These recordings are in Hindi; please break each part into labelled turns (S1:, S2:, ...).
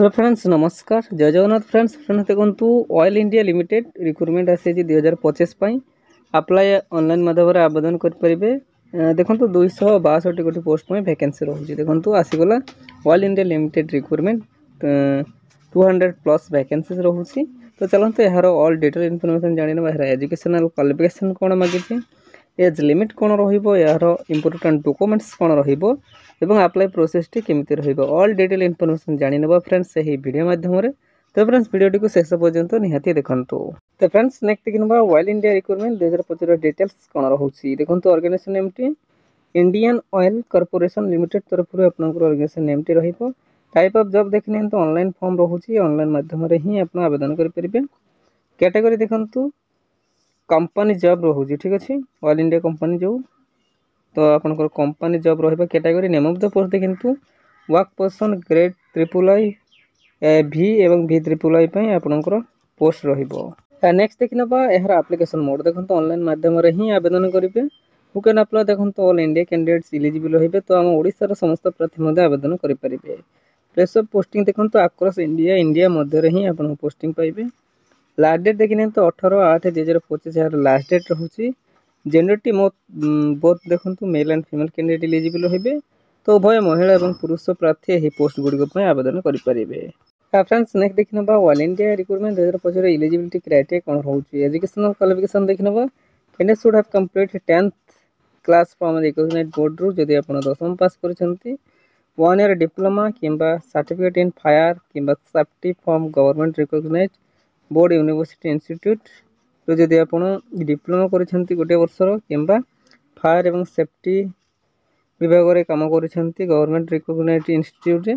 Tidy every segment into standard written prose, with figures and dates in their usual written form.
S1: हेलो फ्रेंड्स नमस्कार जय जगन्नाथ फ्रेंड्स देखु ऑयल इंडिया लिमिटेड रिक्रुटमेंट आसी 2025 अप्लाई ऑनलाइन माध्यम आवेदन करेंगे। देखो 262 गोटी पोस्ट में वैकेंसी रोचे देखो आसीगला Oil India Limited recruitment 200+ vacancy रोचे। तो चलते यार ऑल डिटेल इनफॉरमेशन जाना यार एजुकेशनल क्वालिफिकेशन कौन मागिचे, एज लिमिट कौन यार इंपोर्टेंट डॉक्यूमेंट्स कौन एवं अप्लाई प्रोसेस टी केमिति रहिबो ऑल डिटेल इनफॉरमेशन जानि नेबा फ्रेंड्स सही वीडियो माध्यम रे। तो फ्रेंड्स वीडियो को शेष पर्यंत निहाती देखंतु। तो फ्रेंड्स नेक्स्ट देखिनबा ऑयल इंडिया रिक्रुटमेंट 2025 डिटेल्स कौन रहउची देखंतु। ऑर्गेनाइजेशन नेम टी इंडियन ऑयल कॉर्पोरेशन लिमिटेड तरफ आपनकर ऑर्गेनाइजेशन नेम टी रहिबो। टाइप ऑफ जॉब देखने तो ऑनलाइन फॉर्म रहउची, ऑनलाइन माध्यम रे ही आपन आवेदन करि परिबे। कैटेगरी देखंतु कंपनी जॉब रहउची, ठीक अछि ऑयल इंडिया कंपनी जो तो आपनकर कंपनी जॉब रहिबा। Category name of the post देखंतु वर्क पर्सन ग्रेड III भी एवं V III पई आपनकर पोस्ट रहिबो। नेक्स्ट देखिनबा एहर एप्लीकेशन मोड देखंतु ऑनलाइन माध्यम रे ही आवेदन करिवे। हु कैन अप्लाई देखंतु ऑल इंडिया कैंडिडेट्स एलिजिबल रहिबे, तो हम ओडिसा रा समस्त प्रार्थी मध्ये आवेदन करि परिबे। प्लेस ऑफ पोस्टिंग देखंतु अक्रॉस इंडिया मध्य रे ही आपन पोस्टिंग पाइबे। लास्ट डेट देखिने तो 18/8/2025 यार लास्ट डेट रहउची। जेंडर टी बोथ देखंतु male and female candidate eligible रहिबे, तो उभय महिला एवं पुरुष प्रार्थी एही पोस्ट गुडी पय आवेदन करि परिबे। फ्रेंड्स नेक्स्ट देखिनबा all India recruitment 2025 eligibility criteria कोन रहउची। एजुकेशनल क्वालिफिकेशन देखिनबा candidate should have complete 10th class from recognised board रु जदि आपण 10th पास करिसंती, 1 ईयर डिप्लोमा किंबा सर्टिफिकेट इन फायर किंबा safety from government recognised board university institute. तो जदि आपण डिप्लोमा करिसंती गोटे वर्षर किंबा फायर एवं सेफ्टी विभाग रे काम करिसंती गवर्नमेंट रिकॉग्नाइज्ड इंस्टीट्यूट रे,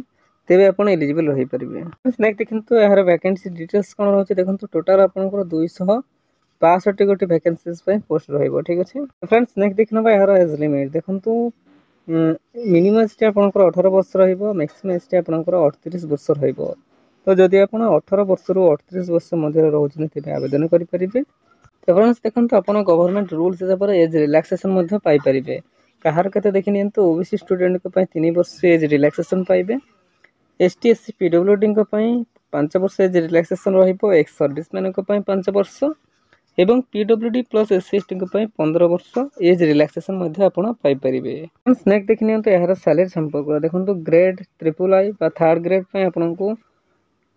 S1: तेबे आपण एलिजिबल रहि परिबे। नेक्स्ट देखंतु यार वैकेंसी डिटेल्स कोन रहउची देखंतु टोटल आपनकर 262 गोटी वैकेंसीज पे पोस्ट रहइबो, ठीक अछि फ्रेंड्स। नेक्स्ट देखनबा यार एज लिमिट देखंतु मिनिमम एज टे आपनकर 18 वर्ष रहइबो, मैक्सिमम एज टे आपनकर 38 वर्ष रहइबो। तो जदि आपण 18 वर्ष रु 38 वर्ष मध्य रहउछन तेबे आवेदन करि परिबे। तो फ्रेंड्स देखंतु आपण गवर्नमेंट रूल्स हिसाब रे एज रिलैक्सेशन मध्य पाई परिबे। कहार कते देखिनियंतु ओबीसी स्टूडेंट को पय 3 वर्ष एज रिलैक्सेशन पाइबे। एसटी एससी पीडब्ल्यूडी को पय 5 वर्ष एज रिलैक्सेशन रहिबो। एक्स सर्विसमैन को पय 5 वर्ष एवं पीडब्ल्यूडी प्लस एससी एसटी को पय 15 वर्ष एज रिलैक्सेशन मध्य आपण पाई परिबे। नेक्स्ट देखिनियंतु यार सैलरी संपर्क देखंतु ग्रेड III बा थर्ड ग्रेड पय आपण को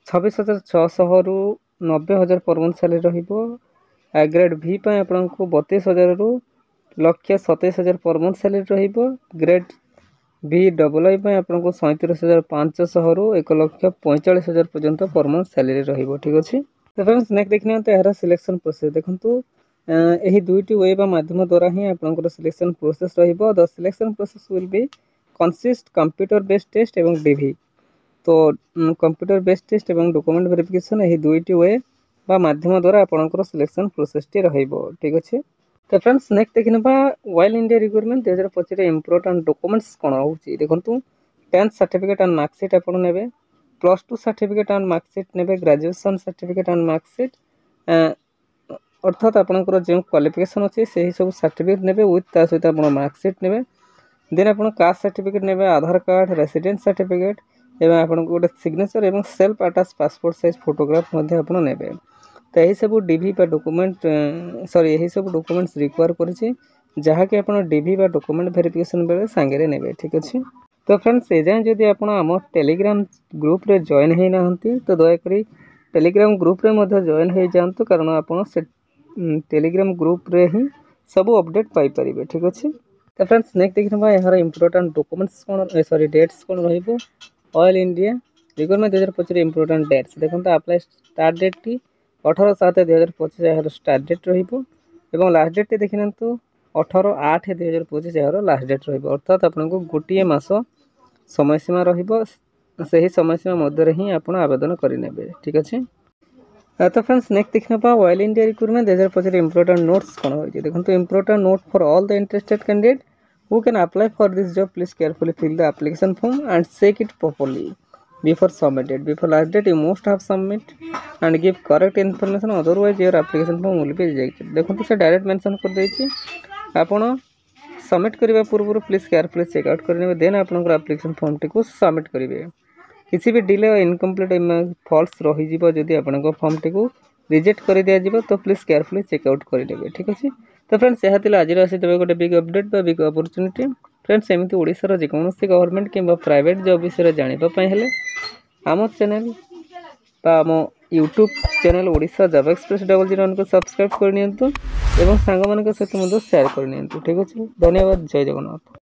S1: 26,600 रु 90,000 पर मंथ सैलरी रहिबो। ग्रेड V पय आपण को 32,000 रु 1,27,000 पर मंथ सैलरी रहिबो। ग्रेड VII पय आपण को 37,500 रु 1,45,000 पर्यंत पर मंथ सैलरी रहिबो, ठीक अछि। तो फ्रेंड्स नेक्स्ट देखने तो यार सिलेक्शन प्रोसेस देखंतु एही दुईटी वे बा माध्यम द्वारा ही आपनकर सिलेक्शन प्रोसेस रहिबो। The selection process will be consist computer based test एवं DV। तो कंप्यूटर बेस्ड टेस्ट एवं डॉक्यूमेंट वेरिफिकेशन एही दुईटी वे बा माध्यम द्वारा आपनकर सिलेक्शन प्रोसेस टी रहिबो, ठीक अछि। तो फ्रेंड्स नेक्स्ट देखिनबा Oil India recruitment 2025 important documents कोन होउची देखंतु 10th सर्टिफिकेट एंड मार्कशीट आपण नेबे, +2 सर्टिफिकेट एंड मार्कशीट नेबे, ग्रेजुएशन सर्टिफिकेट एंड मार्कशीट अर्थात आपनकर जे क्वालिफिकेशन अछि सेही सब सर्टिफिकेट नेबे विथ ता सहित आपण मार्कशीट नेबे। देन आपण कास्ट सर्टिफिकेट नेबे, आधार कार्ड, रेसिडेंस सर्टिफिकेट एवं आपण गोटे सिग्नेचर एवं self attach passport size photograph मध्ये आपण नेबे। तो यही सब DV बा डॉक्यूमेंट सॉरी यही सब डॉक्यूमेंट्स रिक्वायर करिछि जहा कि आपण DV बा डॉक्यूमेंट वेरिफिकेशन बेले सांगे नेबे, ठीक अछि। तो फ्रेंड्स ए जाय जदि आपण हम टेलीग्राम ग्रुप रे जॉइन हे नाहंती तो दया करी टेलीग्राम ग्रुप रे मध्ये जॉइन हे जानतु, कारण आपण से टेलीग्राम ग्रुप रे ही सब अपडेट पाई परिबे, ठीक अछि। तो फ्रेंड्स नेक्स्ट देखिनबा यार इंपोर्टेंट डॉक्यूमेंट्स कोन सॉरी डेट्स कोन रहिबो। Oil India recruitment 2025 important dates देखंतु अप्लाई स्टार्ट डेट टी 18/7/2025 यार स्टार्ट डेट रहिबो एवं लास्ट डेट टी देखिनंतु 18/8/2025 यार लास्ट डेट रहिबो। अर्थात आपनको गोटिए मास समय सीमा रहिबो, सही समय सीमा मध्य रे ही आपण आवेदन करि नेबे, ठीक अछि। तो फ्रेंड्स नेक्स्ट देखिनबा Oil India recruitment 2025 important notes कोन होय देखंतु। Important note for all the interested candidate who can apply for this job, please carefully fill the application form and check it properly before submitted. Before last date you must have submit and give correct information, otherwise your application form will be rejected। देखंतु से डायरेक्ट मेंशन कर देछि आपण सबमिट करबा पूर्व प्लीज केयरफुली चेक आउट करने देन आपनकर एप्लीकेशन फॉर्म टी को सबमिट करिवे। किसी भी डिले और इनकम्प्लीट फॉल्स रही जदि आपण फॉर्म टी रिजेक्ट कर दिया तो प्लीज केयरफुली चेकआउट करदे। ठीक अच्छे तो फ्रेंड्स यह आज आसी गोटे big update big opportunity. Friends एमती ओडिशार जेकोसी गवर्नमेंट कि प्राइवेट जॉब विषय जानापी आम चैनल आम YouTube channel Odisha job express 00 को सब्सक्राइब करनी एवं सांग मान सहित शेयर करनी। ठीक अच्छे धन्यवाद। जय जगन्नाथ।